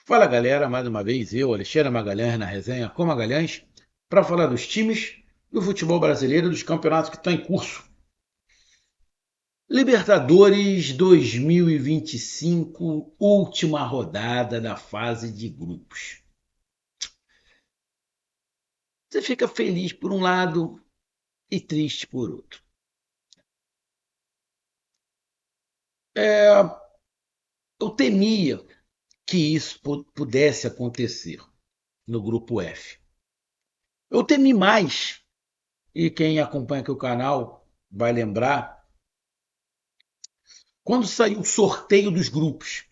Fala galera, mais uma vez eu, Alexandre Magalhães, na resenha com Magalhães, para falar dos times do futebol brasileiro, dos campeonatos que estão em curso. Libertadores 2025, última rodada da fase de grupos. Você fica feliz por um lado e triste por outro. Eu temia que isso pudesse acontecer no grupo F. Eu temi mais, e quem acompanha aqui o canal vai lembrar, quando saiu o sorteio dos grupos,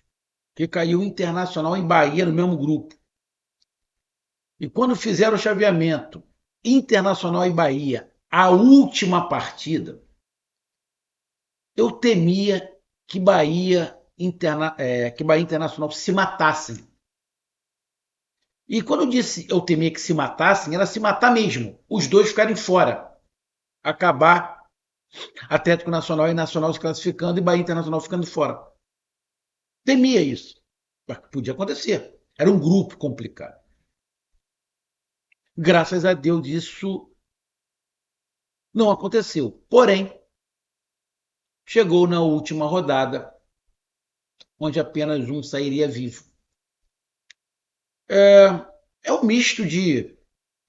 que caiu Internacional e Bahia no mesmo grupo. E quando fizeram o chaveamento Internacional e Bahia, a última partida, eu temia que que Bahia e Internacional se matassem. E quando eu disse eu temia que se matassem, era se matar mesmo, os dois ficarem fora, acabar Atlético Nacional e Nacional se classificando e Bahia Internacional ficando fora. Temia isso. Mas podia acontecer. Era um grupo complicado. Graças a Deus isso não aconteceu. Porém, chegou na última rodada, onde apenas um sairia vivo. É, é um misto de,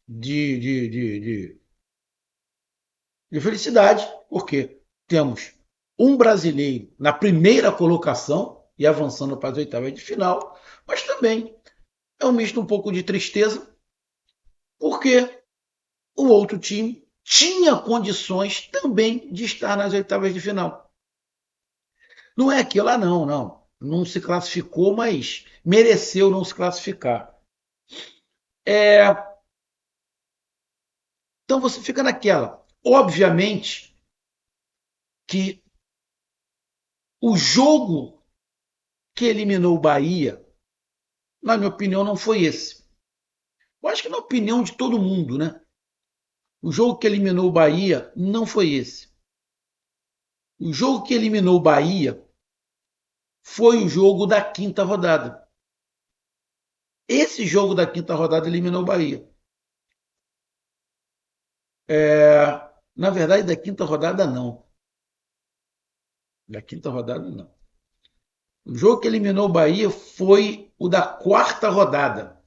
de, de, de, de felicidade, porque temos um brasileiro na primeira colocação e avançando para as oitavas de final, mas também é um misto um pouco de tristeza, porque o outro time tinha condições também de estar nas oitavas de final. Não é aquilo lá, não, não. Não se classificou, mas mereceu não se classificar. É, então você fica naquela. Obviamente que o jogo que eliminou o Bahia, na minha opinião, não foi esse. Eu acho que na opinião de todo mundo, né? O jogo que eliminou o Bahia não foi esse. O jogo que eliminou o Bahia foi o jogo da quinta rodada. Esse jogo da quinta rodada eliminou o Bahia. Na verdade, da quinta rodada, não. Da quinta rodada, não. O jogo que eliminou o Bahia foi o da quarta rodada,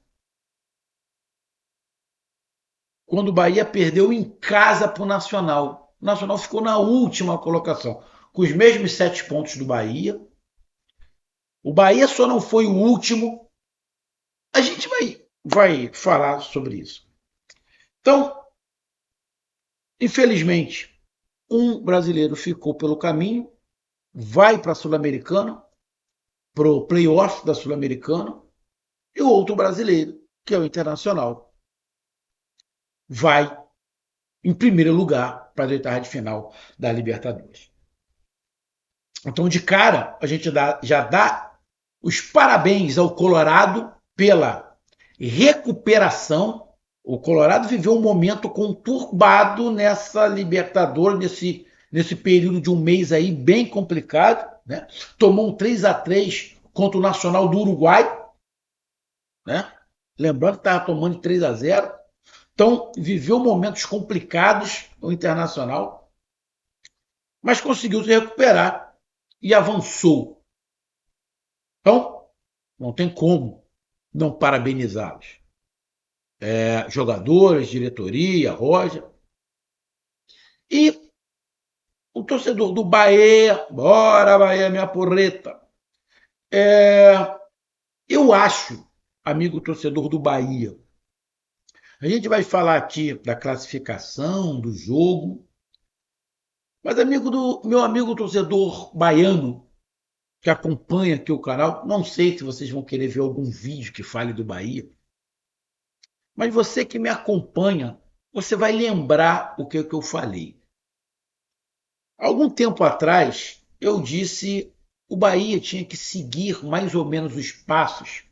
quando o Bahia perdeu em casa para o Nacional. O Nacional ficou na última colocação, com os mesmos 7 pontos do Bahia. O Bahia só não foi o último. A gente vai falar sobre isso. Então, infelizmente, um brasileiro ficou pelo caminho, vai para a Sul-Americana, para o playoff da Sul-Americana, e o outro brasileiro, que é o Internacional, vai em primeiro lugar para a oitava de final da Libertadores. Então, de cara, a gente já dá os parabéns ao Colorado pela recuperação. O Colorado viveu um momento conturbado nessa Libertadores, nesse período de um mês aí bem complicado. Né? Tomou um 3-3 contra o Nacional do Uruguai. Né? Lembrando que estava tomando 3-0. Então, viveu momentos complicados o Internacional, mas conseguiu se recuperar e avançou. Então, não tem como não parabenizá-los. Jogadores, diretoria, Roger. E o torcedor do Bahia, bora Bahia, minha porreta. É, eu acho, amigo torcedor do Bahia, a gente vai falar aqui da classificação, do jogo, mas meu amigo torcedor baiano, que acompanha aqui o canal, não sei se vocês vão querer ver algum vídeo que fale do Bahia, mas você que me acompanha, você vai lembrar o que eu falei. Algum tempo atrás, eu disse o Bahia tinha que seguir mais ou menos os passos,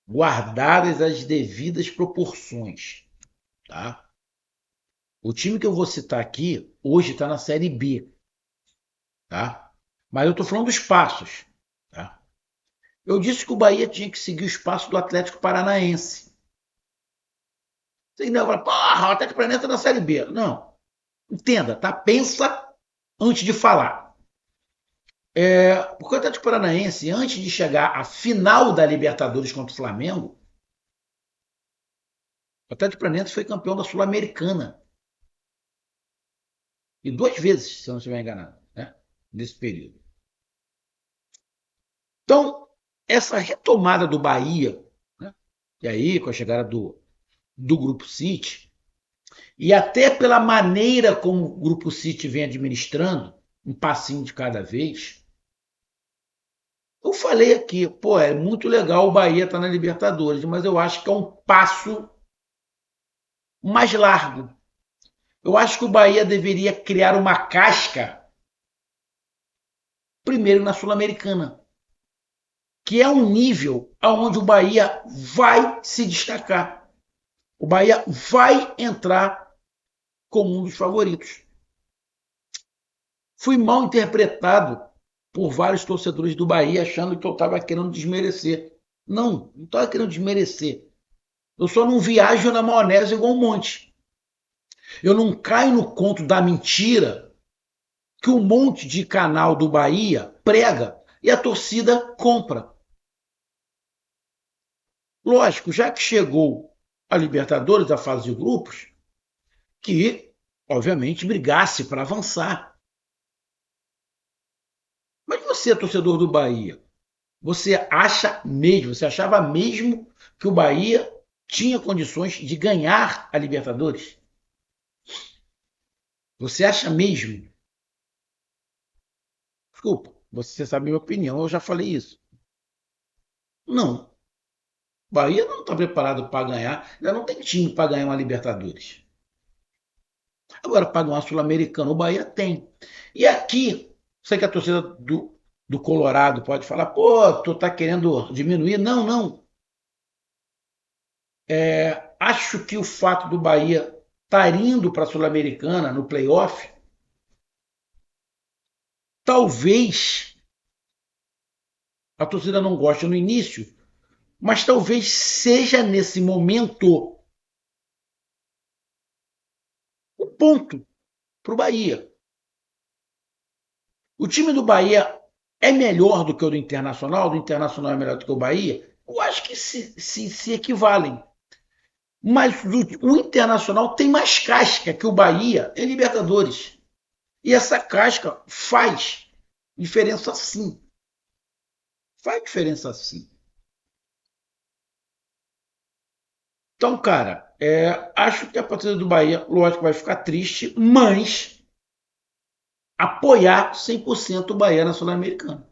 guardadas as devidas proporções. Tá? O time que eu vou citar aqui, hoje está na Série B. Tá? Mas eu estou falando dos passos. Tá? Eu disse que o Bahia tinha que seguir o espaço do Atlético Paranaense. Você ainda vai falar, o Atlético Paranaense está na Série B. Não. Entenda, tá? Pensa antes de falar. Porque o Atlético Paranaense, antes de chegar à final da Libertadores contra o Flamengo, o Atlético Paranaense foi campeão da Sul-Americana. E 2 vezes, se eu não estiver enganado, né? Nesse período. Então, essa retomada do Bahia, né? E aí, com a chegada do Grupo City, e até pela maneira como o Grupo City vem administrando, um passinho de cada vez, eu falei aqui, pô, é muito legal o Bahia estar na Libertadores, mas eu acho que é um passo mais largo. Eu acho que o Bahia deveria criar uma casca primeiro na Sul-Americana, que é um nível aonde o Bahia vai se destacar. O Bahia vai entrar como um dos favoritos. Fui mal interpretado por vários torcedores do Bahia achando que eu estava querendo desmerecer. Não estava querendo desmerecer. Eu só não viajo na maionese igual um monte. Eu não caio no conto da mentira que um monte de canal do Bahia prega e a torcida compra. Lógico, já que chegou a Libertadores, a fase de grupos, que, obviamente, brigasse para avançar. Mas você, torcedor do Bahia, você achava mesmo que o Bahia tinha condições de ganhar a Libertadores? Você acha mesmo? Desculpa, você sabe a minha opinião, eu já falei isso. Não. O Bahia não está preparado para ganhar, ainda não tem time para ganhar uma Libertadores. Agora, para ganhar uma Sul-Americana, o Bahia tem. E aqui, sei que a torcida do Colorado pode falar, pô, tu tá querendo diminuir. Não, não. Acho que o fato do Bahia estar indo para a Sul-Americana no playoff, talvez a torcida não goste no início, mas talvez seja nesse momento o ponto para o Bahia. O time do Bahia é melhor do que o do Internacional é melhor do que o Bahia? Eu acho que se equivalem. Mas o Internacional tem mais casca que o Bahia em Libertadores. E essa casca faz diferença sim. Faz diferença sim. Então, cara, acho que a partida do Bahia, lógico, vai ficar triste, mas apoiar 100% o Bahia na Sul-Americana.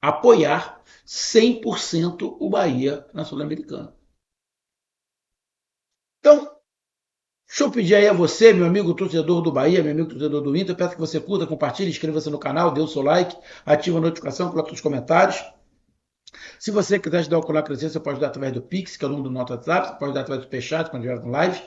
Apoiar 100% o Bahia na Sul-Americana. Então, deixa eu pedir aí a você, meu amigo torcedor do Bahia, meu amigo torcedor do Inter, eu peço que você curta, compartilhe, inscreva-se no canal, dê o seu like, ative a notificação, coloque os comentários. Se você quiser ajudar o canal a crescer, você pode dar através do Pix, que é o número do nosso WhatsApp, você pode dar através do Peixat, quando estiver no live.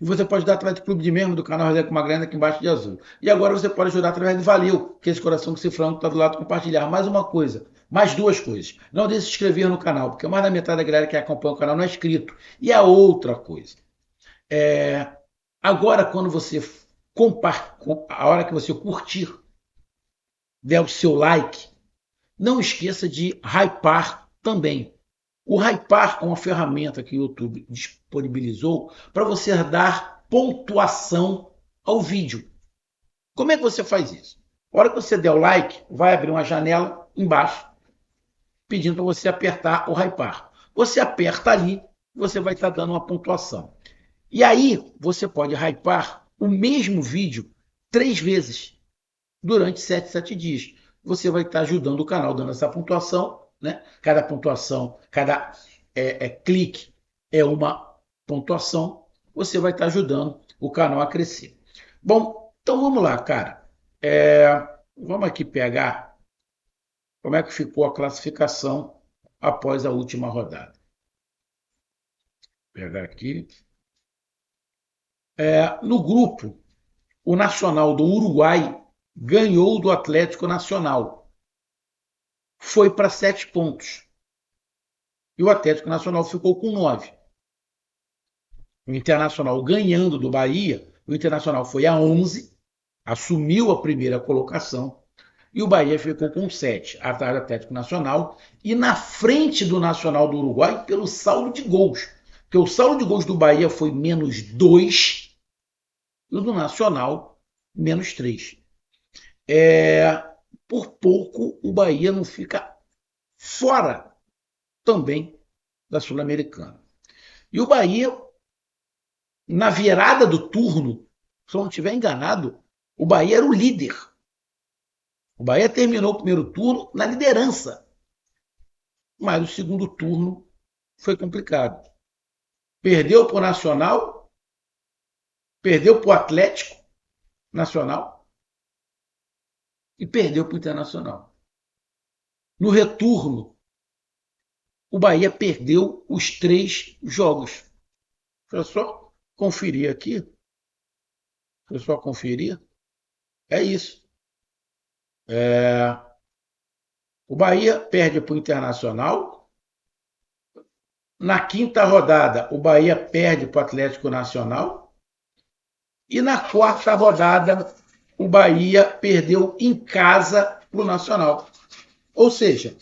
E você pode dar através do clube de membro do canal Resenha com Magrana aqui embaixo de azul. E agora você pode ajudar através do Valeu, que é esse coração que cifrão que está do lado de compartilhar. Mais uma coisa, mais duas coisas. Não deixe de se inscrever no canal, porque mais da metade da galera que acompanha o canal não é inscrito. E a outra coisa, é, agora quando você a hora que você curtir, der o seu like, não esqueça de hypar também. O Hypar é uma ferramenta que o YouTube disponibilizou para você dar pontuação ao vídeo. Como é que você faz isso? A hora que você der o like, vai abrir uma janela embaixo pedindo para você apertar o Hypar. Você aperta ali, você vai estar dando uma pontuação. E aí você pode hypar o mesmo vídeo 3 vezes durante 7 dias. Você vai estar ajudando o canal dando essa pontuação, né? Cada pontuação, cada clique é uma pontuação. Você vai estar ajudando o canal a crescer. Bom, então vamos lá, cara. Vamos aqui pegar como é que ficou a classificação após a última rodada. Vou pegar aqui. No grupo, o Nacional do Uruguai ganhou do Atlético Nacional. foi para 7 pontos. E o Atlético Nacional ficou com 9. O Internacional ganhando do Bahia, o Internacional foi a 11, assumiu a primeira colocação, e o Bahia ficou com 7, atrás do Atlético Nacional, e na frente do Nacional do Uruguai pelo saldo de gols. Porque o saldo de gols do Bahia foi -2 e o do Nacional -3. Por pouco o Bahia não fica fora também da Sul-Americana. E o Bahia, na virada do turno, se eu não estiver enganado, o Bahia era o líder. O Bahia terminou o primeiro turno na liderança, mas o segundo turno foi complicado. Perdeu para o Nacional, perdeu para o Atlético Nacional e perdeu para o Internacional. No retorno, o Bahia perdeu os 3 jogos. Deixa eu só conferir aqui. Deixa eu só conferir. É isso. O Bahia perde para o Internacional. Na quinta rodada, o Bahia perde para o Atlético Nacional. E na quarta rodada, o Bahia perdeu em casa para o Nacional. Ou seja,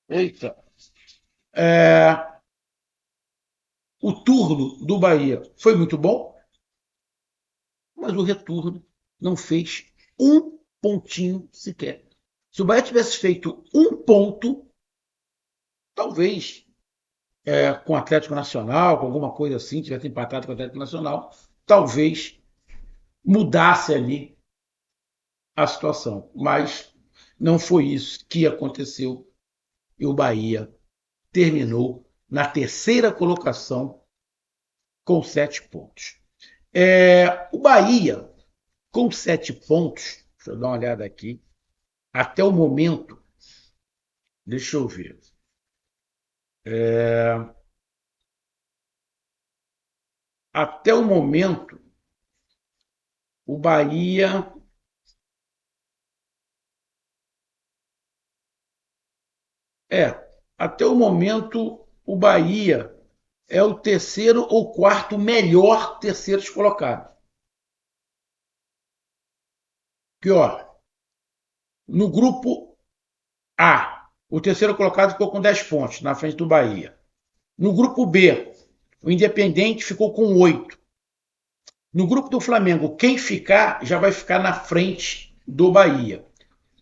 eita, o turno do Bahia foi muito bom, mas o retorno não fez um pontinho sequer. Se o Bahia tivesse feito um ponto, talvez com o Atlético Nacional, com alguma coisa assim, tivesse empatado com o Atlético Nacional, talvez mudasse ali a situação. Mas não foi isso que aconteceu e o Bahia terminou na terceira colocação com 7 pontos. O Bahia, com 7 pontos, deixa eu dar uma olhada aqui, até o momento, deixa eu ver. Até o momento, o Bahia. Até o momento, o Bahia é o terceiro ou quarto melhor terceiro colocado. Que, ó, no grupo A, o terceiro colocado ficou com 10 pontos, na frente do Bahia. No grupo B, o Independente ficou com 8. No grupo do Flamengo, quem ficar já vai ficar na frente do Bahia.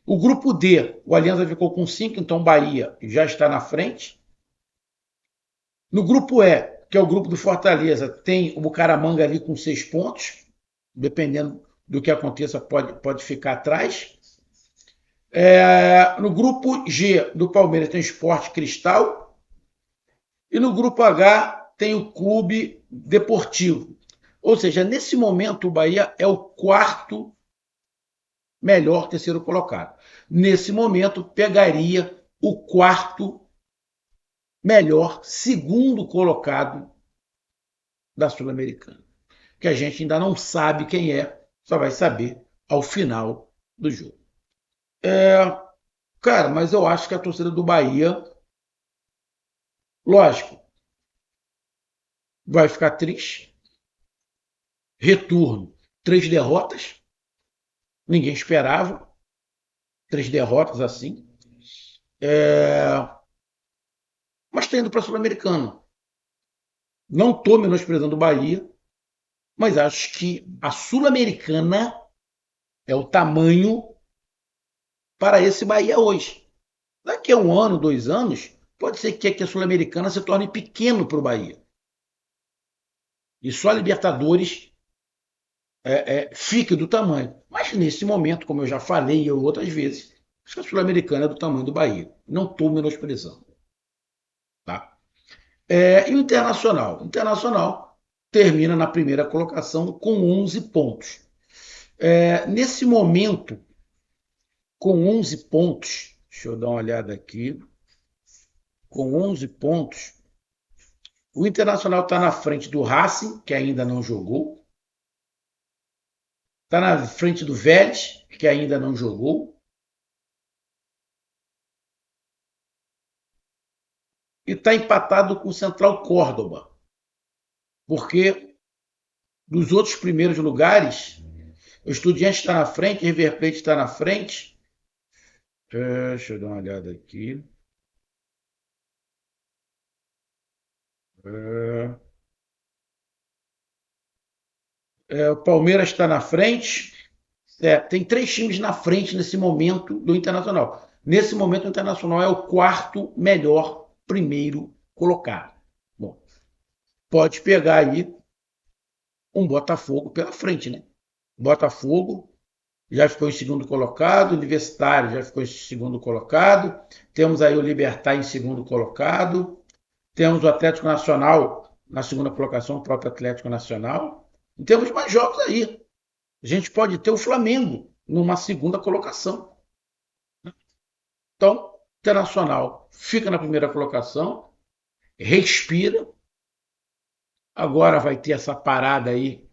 O grupo D, o Alianza ficou com 5, então o Bahia já está na frente. No grupo E, que é o grupo do Fortaleza, tem o Bucaramanga ali com 6 pontos. Dependendo do que aconteça, pode ficar atrás. No grupo G do Palmeiras tem o Sport Cristal. E no grupo H tem o Clube Deportivo. Ou seja, nesse momento o Bahia é o quarto melhor terceiro colocado. Nesse momento pegaria o quarto melhor segundo colocado da Sul-Americana, que a gente ainda não sabe quem é, só vai saber ao final do jogo. Cara, mas eu acho que a torcida do Bahia, lógico, vai ficar triste. Retorno, 3 derrotas, ninguém esperava 3 derrotas assim. Mas está indo para a Sul-Americana. Não estou menosprezando o Bahia, mas acho que a Sul-Americana é o tamanho para esse Bahia hoje. Daqui a 1 ano, 2 anos, pode ser que a Sul-Americana se torne pequeno para o Bahia. E só a Libertadores fique do tamanho. Mas nesse momento, como eu já falei outras vezes, acho que a Sul-Americana é do tamanho do Bahia. Não estou menosprezando. Tá? E o Internacional? O Internacional termina na primeira colocação com 11 pontos. Nesse momento, com 11 pontos, deixa eu dar uma olhada aqui, com 11 pontos, o Internacional está na frente do Racing, que ainda não jogou, está na frente do Vélez, que ainda não jogou, e está empatado com o Central Córdoba, porque dos outros primeiros lugares, o Estudiantes está na frente, o River Plate está na frente. Deixa eu dar uma olhada aqui. O Palmeiras está na frente. Tem 3 times na frente nesse momento do Internacional. Nesse momento, o Internacional é o quarto melhor primeiro colocado. Bom, pode pegar aí um Botafogo pela frente, né? Botafogo já ficou em segundo colocado, o Universitário já ficou em segundo colocado, temos aí o Libertad em segundo colocado, temos o Atlético Nacional na segunda colocação, o próprio Atlético Nacional, e temos mais jogos aí. A gente pode ter o Flamengo numa segunda colocação. Então, o Internacional fica na primeira colocação, respira, agora vai ter essa parada aí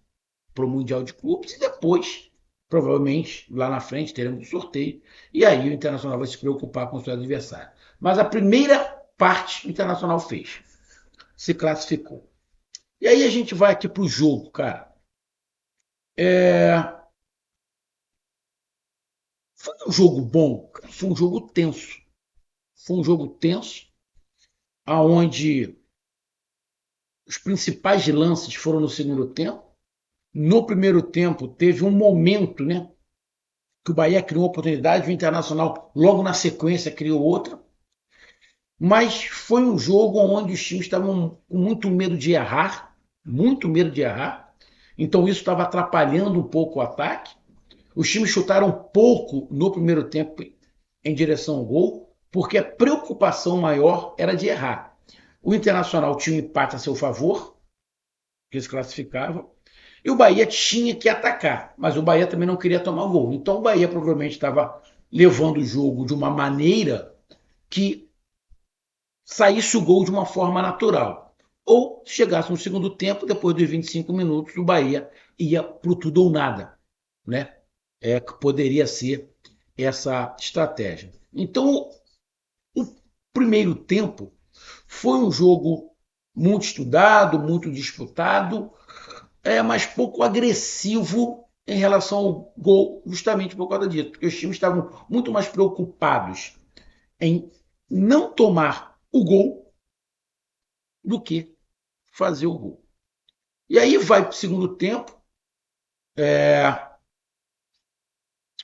para o Mundial de Clubes e depois, provavelmente, lá na frente, teremos um sorteio. E aí o Internacional vai se preocupar com o seu adversário. Mas a primeira parte o Internacional fez. Se classificou. E aí a gente vai aqui para o jogo, cara. Foi um jogo bom, foi um jogo tenso. Foi um jogo tenso, aonde os principais lances foram no segundo tempo. No primeiro tempo, teve um momento, né, que o Bahia criou uma oportunidade, o Internacional logo na sequência criou outra. Mas foi um jogo onde os times estavam com muito medo de errar, muito medo de errar. Então isso estava atrapalhando um pouco o ataque. Os times chutaram pouco no primeiro tempo em direção ao gol, porque a preocupação maior era de errar. O Internacional tinha um empate a seu favor, que se classificava, e o Bahia tinha que atacar, mas o Bahia também não queria tomar gol. Então o Bahia provavelmente estava levando o jogo de uma maneira que saísse o gol de uma forma natural. Ou chegasse no segundo tempo, depois dos 25 minutos, o Bahia ia pro tudo ou nada, né? Que poderia ser essa estratégia. Então, o primeiro tempo foi um jogo muito estudado, muito disputado, mas pouco agressivo em relação ao gol, justamente por causa disso, porque os times estavam muito mais preocupados em não tomar o gol do que fazer o gol. E aí vai para o segundo tempo,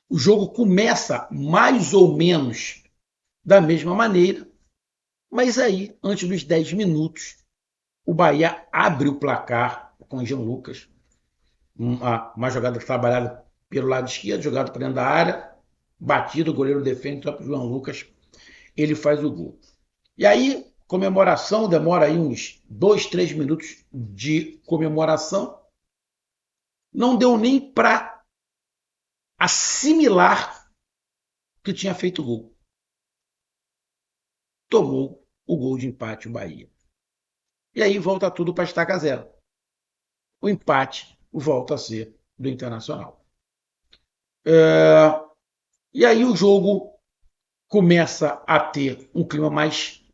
o jogo começa mais ou menos da mesma maneira, mas aí, antes dos 10 minutos, o Bahia abre o placar com o Jean Lucas, uma jogada trabalhada pelo lado esquerdo, jogada para dentro da área, batido, o goleiro defende, só para o João Lucas, ele faz o gol. E aí, comemoração, demora aí uns 2, 3 minutos de comemoração, não deu nem para assimilar que tinha feito o gol. Tomou o gol de empate o Bahia. E aí volta tudo para estaca zero. O empate volta a ser do Internacional. E aí o jogo começa a ter um clima mais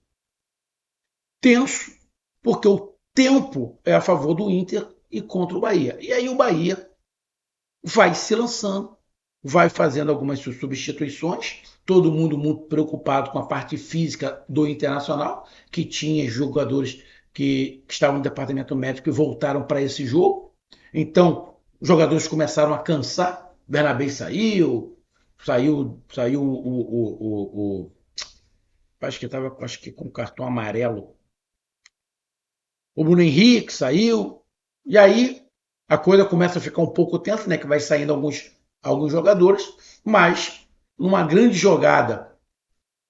tenso, porque o tempo é a favor do Inter e contra o Bahia. E aí o Bahia vai se lançando, vai fazendo algumas substituições, todo mundo muito preocupado com a parte física do Internacional, que tinha jogadores que estavam no departamento médico e voltaram para esse jogo. Então, os jogadores começaram a cansar. Bernabé saiu acho que estava com cartão amarelo. O Bruno Henrique saiu. E aí a coisa começa a ficar um pouco tensa, né? Que vai saindo alguns jogadores, mas numa grande jogada,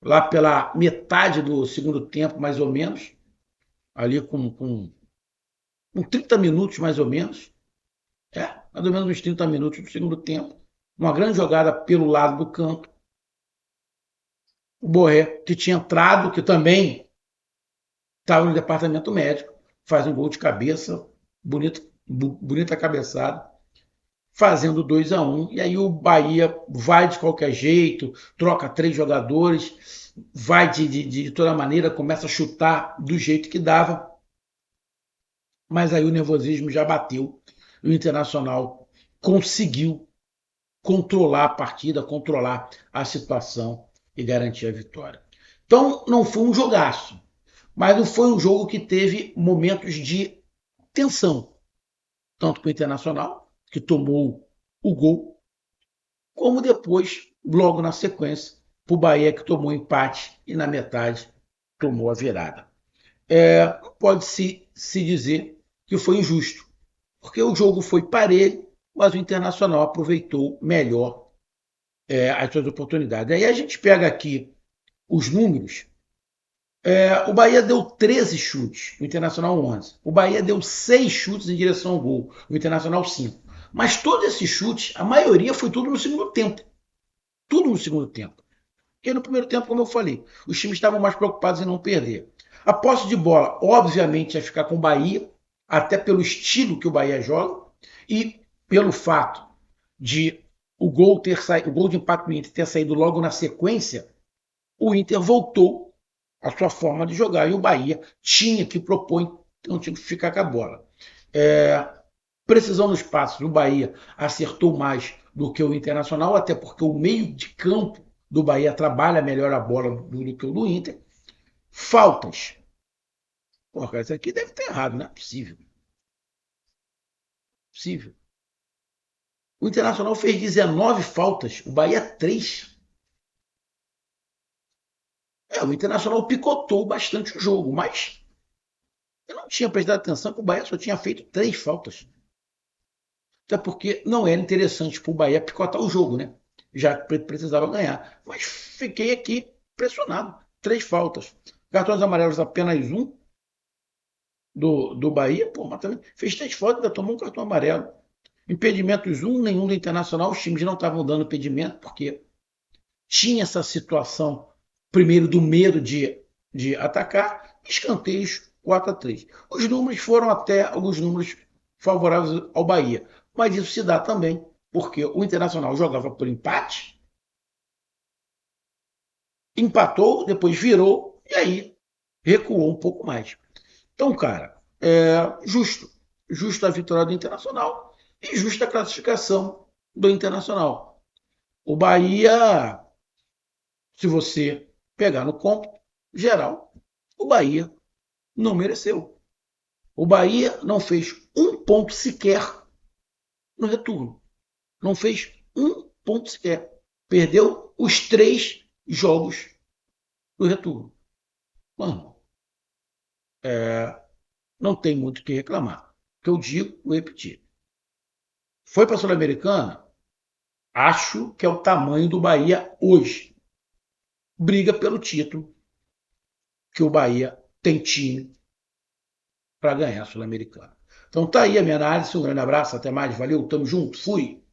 lá pela metade do segundo tempo, mais ou menos, ali com 30 minutos mais ou menos, mais ou menos uns 30 minutos do segundo tempo, uma grande jogada pelo lado do campo, o Borré, que tinha entrado, que também estava no departamento médico, faz um gol de cabeça, bonita cabeçada, fazendo 2-1, e aí o Bahia vai de qualquer jeito, troca 3 jogadores, vai de toda maneira, começa a chutar do jeito que dava, mas aí o nervosismo já bateu. O Internacional conseguiu controlar a partida, controlar a situação e garantir a vitória. Então não foi um jogaço, mas não foi um jogo que teve momentos de tensão, tanto para o Internacional, que tomou o gol, como depois, logo na sequência, para o Bahia, que tomou empate e na metade tomou a virada. Pode-se dizer que foi injusto, porque o jogo foi parelho, mas o Internacional aproveitou melhor as suas oportunidades. Aí a gente pega aqui os números. O Bahia deu 13 chutes, o Internacional 11. O Bahia deu 6 chutes em direção ao gol, o Internacional 5. Mas todos esses chutes, a maioria foi tudo no segundo tempo. Tudo no segundo tempo. Porque no primeiro tempo, como eu falei, os times estavam mais preocupados em não perder. A posse de bola, obviamente, ia ficar com o Bahia, até pelo estilo que o Bahia joga e pelo fato de o gol de empate do Inter ter saído logo na sequência. O Inter voltou à sua forma de jogar e o Bahia tinha que propor, então tinha que ficar com a bola. É, Precisão nos passos, o Bahia acertou mais do que o Internacional, até porque o meio de campo do Bahia trabalha melhor a bola do que o do Inter. Faltas. Porra, isso aqui deve estar errado, não é possível. Possível. O Internacional fez 19 faltas, o Bahia 3. O Internacional picotou bastante o jogo, mas eu não tinha prestado atenção que o Bahia só tinha feito 3 faltas. Até porque não era interessante para o Bahia picotar o jogo, né? Já que precisava ganhar. Mas fiquei aqui pressionado. 3 faltas. Cartões amarelos apenas um do Bahia. Pô, mas também fez 3 faltas e ainda tomou um cartão amarelo. Impedimentos um, nenhum do Internacional. Os times não estavam dando impedimento, porque tinha essa situação, primeiro, do medo de atacar. Escanteios 4-3. Os números foram até alguns números favoráveis ao Bahia. Mas isso se dá também porque o Internacional jogava por empate, empatou, depois virou e aí recuou um pouco mais. Então, cara, justo. Justa a vitória do Internacional e justa a classificação do Internacional. O Bahia, se você pegar no cômputo geral, o Bahia não mereceu. O Bahia não fez um ponto sequer no retorno. Não fez um ponto sequer. Perdeu os 3 jogos do retorno. Mano, não tem muito o que reclamar. O que eu digo, vou repetir. Foi para a Sul-Americana? Acho que é o tamanho do Bahia hoje. Briga pelo título, que o Bahia tem time para ganhar a Sul-Americana. Então tá aí a minha análise. Um grande abraço, até mais. Valeu, tamo junto, fui.